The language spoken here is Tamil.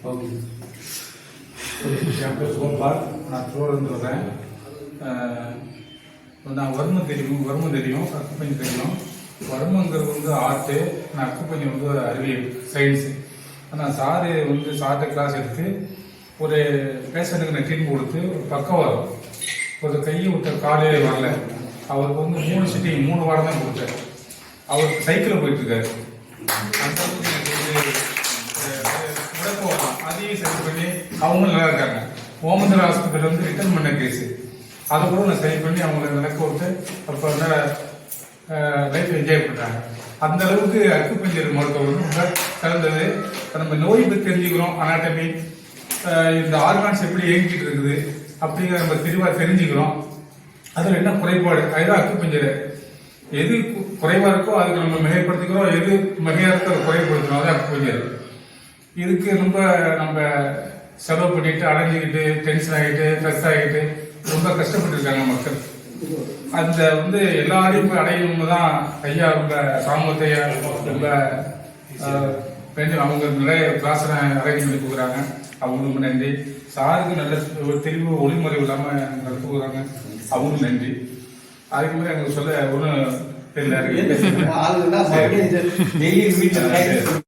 ஓகே. என் பேர் கோபால். நான் திருவாரூர்ந்து வரேன். நான் வர்மம் தெரியும், அக்குப்பஞ்சு தெரியும். வர்மங்கிறது வந்து ஆர்ட்டு, நான் அக்குப்பஞ்சு வந்து அறிவியல் சயின்ஸு. ஆனால் சார்ட்ட கிளாஸ் எடுத்து ஒரு பேஷண்ட்டுக்கு நான் ட்ரீட்மெண்ட் கொடுத்து ஒரு பக்கவாதம், ஒரு கையை விட்ட காலே வரல. அவருக்கு வந்து 3 வாரம் தான் கொடுத்தேன். அவருக்கு சைக்கிளில் போயிட்டு இருக்காரு. அந்த முடக்கம் அதையும் சரி பண்ணி அவங்க நல்லா இருக்காங்க. ஓமந்தூர் ஹாஸ்பிட்டல் வந்து ரிட்டர்ன் பண்ண கேஸு, அதை கூட நான் சரி பண்ணி அவங்களை நடக்க விட்டு அப்போ லைஃப் என்ஜாய் பண்ணுறாங்க. அந்த அளவுக்கு அக்குப்பஞ்சர் மருத்துவம் ரொம்ப சிறந்தது. நம்ம நோய் பற்றி தெரிஞ்சுக்கிறோம், அனாட்டமி, இந்த ஆர்கான்ஸ் எப்படி இயங்கிட்டு இருக்குது அப்படிங்கிற நம்ம தெளிவாக தெரிஞ்சுக்கிறோம். அதில் என்ன குறைபாடு, அதுதான் அக்குப்பஞ்சர். எது குறைவா இருக்கோ அதுக்கு நம்ம மிகைப்படுத்திக்கிறோம், எது மிகையா இருக்கோ அதை குறைப்படுத்தணும். அதான் அக்குப்பஞ்சர். இதுக்கு ரொம்ப நம்ம செலவு பண்ணிட்டு அடைஞ்சிக்கிட்டு டென்ஷன் ஆகிட்டு ஸ்ட்ரெஸ் ஆகிட்டு ரொம்ப கஷ்டப்பட்டு இருக்காங்க மக்கள். அந்த வந்து எல்லாரையும் போய் அடையணும்னு தான் ஐயா ரொம்ப சாமத்தையா ரொம்ப அவங்க நிறைய கிளாஸ் அரேஞ்ச் பண்ணி கொடுக்குறாங்க. அவங்களுக்கு நன்றி. சாருக்கு நல்ல ஒரு தெளிவு ஒளிமுறை இல்லாமல் நடத்தி கொடுக்குறாங்க, அவங்களும் நன்றி. அதுக்கு மேலே எங்களுக்கு சொல்ல ஒன்றும் தெரியல.